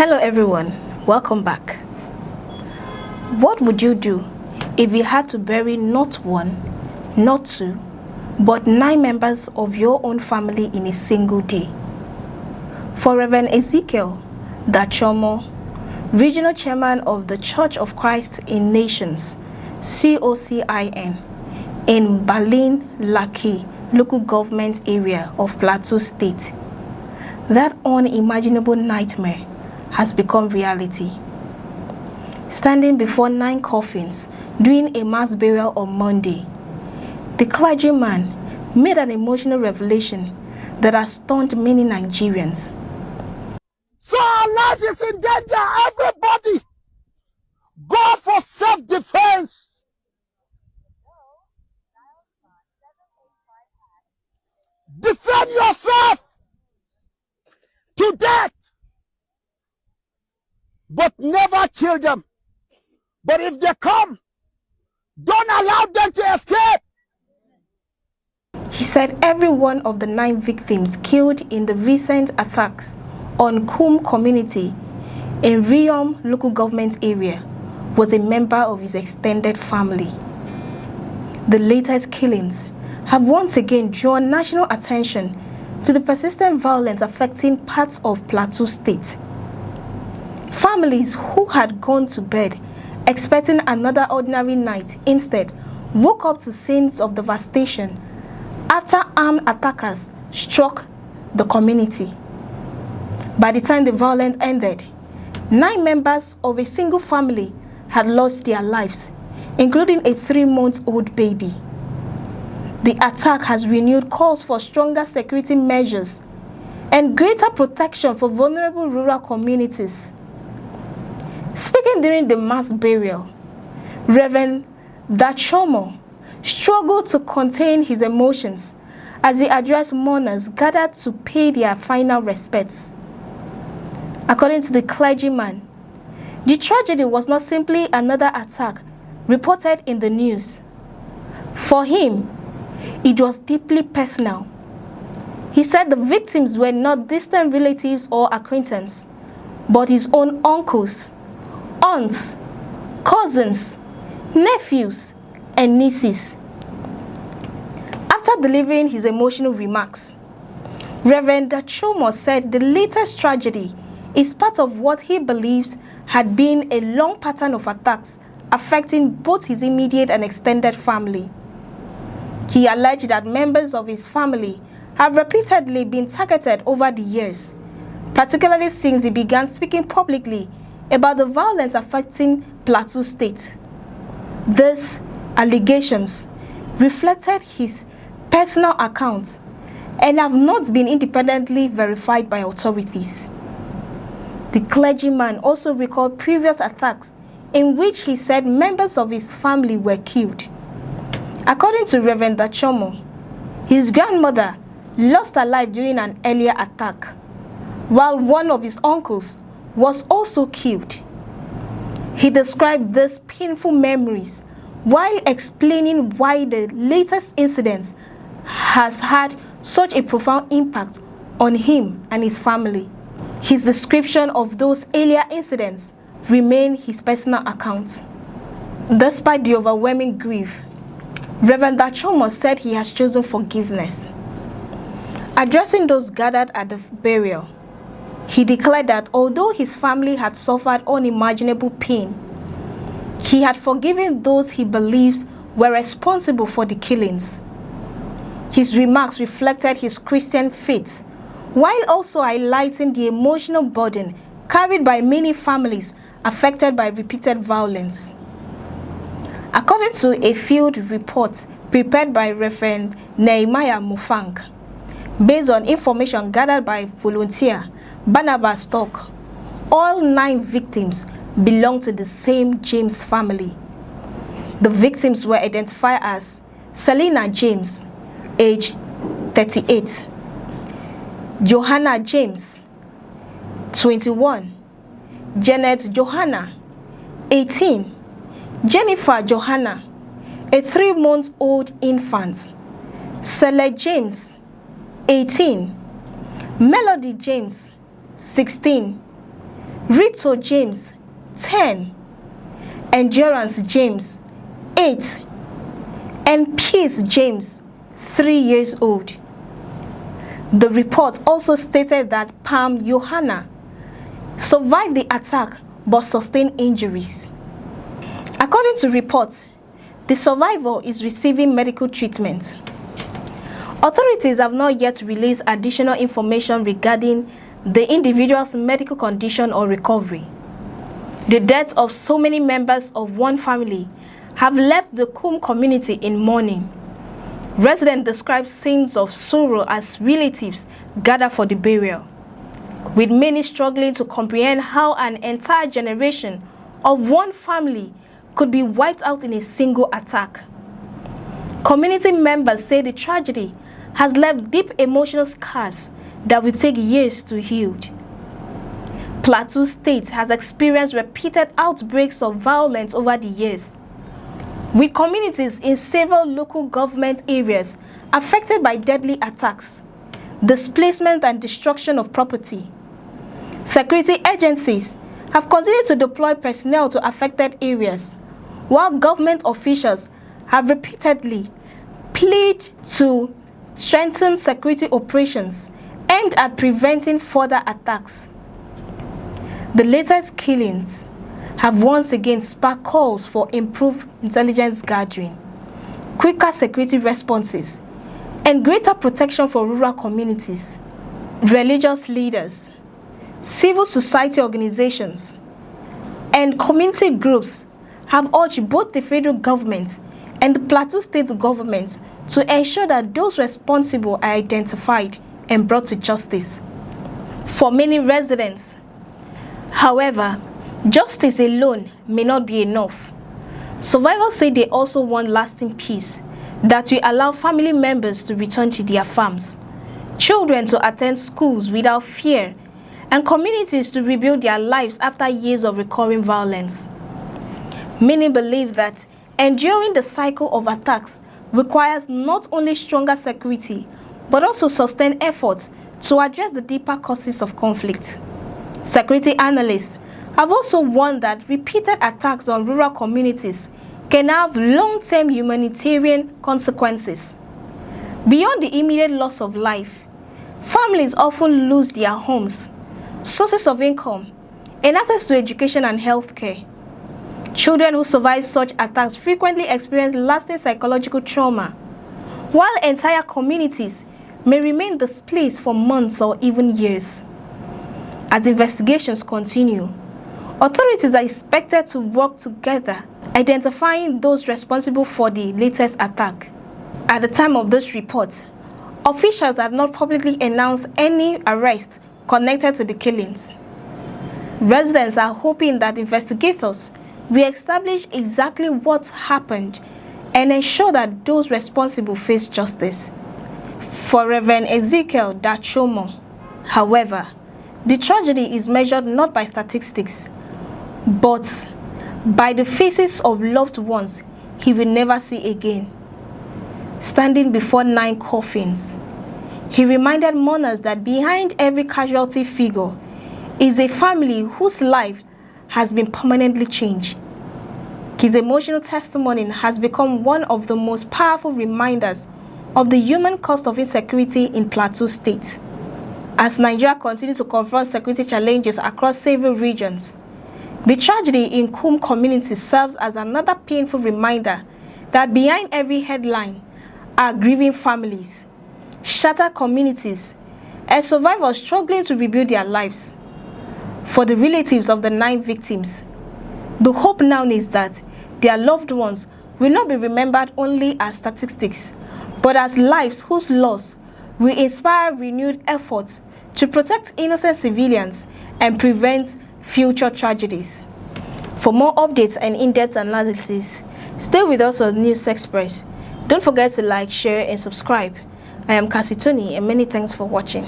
Hello everyone, welcome back. What would you do if you had to bury not one, not two, but 9 members of your own family in a single day? For Reverend Ezekiel Dachomo, Regional Chairman of the Church of Christ in Nations, COCIN, in Berlin Laki local government area of Plateau State, that unimaginable nightmare has become reality. Standing before 9 coffins doing a mass burial on Monday, the clergyman made an emotional revelation that has stunned many Nigerians. So our life is in danger. Everybody, go for self-defense. Defend yourself to death, but never kill them. But if they come, don't allow them to escape. He said every one of the 9 victims killed in the recent attacks on Kum community in Riom local government area was a member of his extended family. The latest killings have once again drawn national attention to the persistent violence affecting parts of Plateau State. Families who had gone to bed expecting another ordinary night instead woke up to scenes of devastation after armed attackers struck the community. By the time the violence ended, 9 members of a single family had lost their lives, including a 3-month-old baby. The attack has renewed calls for stronger security measures and greater protection for vulnerable rural communities. Speaking during the mass burial, Reverend Dachomo struggled to contain his emotions as he addressed mourners gathered to pay their final respects. According to the clergyman, the tragedy was not simply another attack reported in the news. For him, it was deeply personal. He said the victims were not distant relatives or acquaintances, but his own uncles, aunts, cousins, nephews, and nieces. After delivering his emotional remarks, Reverend Dachomo said the latest tragedy is part of what he believes had been a long pattern of attacks affecting both his immediate and extended family. He alleged that members of his family have repeatedly been targeted over the years, particularly since he began speaking publicly about the violence affecting Plateau State. These allegations reflected his personal account and have not been independently verified by authorities. The clergyman also recalled previous attacks in which he said members of his family were killed. According to Reverend Dachomo, his grandmother lost her life during an earlier attack, while one of his uncles was also killed. He described these painful memories while explaining why the latest incident has had such a profound impact on him and his family. His description of those earlier incidents remain his personal account. Despite the overwhelming grief, Reverend Dachomo said he has chosen forgiveness. Addressing those gathered at the burial, he declared that although his family had suffered unimaginable pain, he had forgiven those he believes were responsible for the killings. His remarks reflected his Christian faith, while also highlighting the emotional burden carried by many families affected by repeated violence. According to a field report prepared by Reverend Nehemiah Mufang, based on information gathered by volunteer Barnabas Talk, all 9 victims belong to the same James family. The victims were identified as Selina James, age 38, Johanna James, 21, Janet Johanna, 18, Jennifer Johanna, a 3-month-old infant, Sele James, 18, Melody James, 16, Rito James, 10, Endurance James, 8, and Peace James, 3 years old. The report also stated that Pam Johanna survived the attack but sustained injuries. According to reports, the survivor is receiving medical treatment. Authorities have not yet released additional information regarding the individual's medical condition or recovery. The death of so many members of one family have left the Kum community in mourning. Residents describe scenes of sorrow as relatives gather for the burial, with many struggling to comprehend how an entire generation of one family could be wiped out in a single attack. Community members say the tragedy has left deep emotional scars that will take years to heal. Plateau State has experienced repeated outbreaks of violence over the years, with communities in several local government areas affected by deadly attacks, displacement and destruction of property. Security agencies have continued to deploy personnel to affected areas, while government officials have repeatedly pleaded to strengthen security operations aimed at preventing further attacks. The latest killings have once again sparked calls for improved intelligence gathering, quicker security responses, and greater protection for rural communities. Religious leaders, civil society organizations, and community groups have urged both the federal government and the Plateau State government to ensure that those responsible are identified and brought to justice. For many residents, however, justice alone may not be enough. Survivors say they also want lasting peace that will allow family members to return to their farms, children to attend schools without fear, and communities to rebuild their lives after years of recurring violence. Many believe that enduring the cycle of attacks requires not only stronger security, but also sustained efforts to address the deeper causes of conflict. Security analysts have also warned that repeated attacks on rural communities can have long-term humanitarian consequences. Beyond the immediate loss of life, families often lose their homes, sources of income, and access to education and health care. Children who survive such attacks frequently experience lasting psychological trauma, while entire communities may remain displaced for months or even years. As investigations continue, authorities are expected to work together, identifying those responsible for the latest attack. At the time of this report, officials have not publicly announced any arrests connected to the killings. Residents are hoping that investigators will establish exactly what happened and ensure that those responsible face justice. For Reverend Ezekiel Dachomo, however, the tragedy is measured not by statistics, but by the faces of loved ones he will never see again. Standing before 9 coffins, he reminded mourners that behind every casualty figure is a family whose life has been permanently changed. His emotional testimony has become one of the most powerful reminders of the human cost of insecurity in Plateau State. As Nigeria continues to confront security challenges across several regions, the tragedy in Kum community serves as another painful reminder that behind every headline are grieving families, shattered communities, and survivors struggling to rebuild their lives. For the relatives of the 9 victims, the hope now is that their loved ones will not be remembered only as statistics, but as lives whose loss will inspire renewed efforts to protect innocent civilians and prevent future tragedies. For more updates and in-depth analysis, stay with us on News Express. Don't forget to like, share, and subscribe. I am Cassie Tony, and many thanks for watching.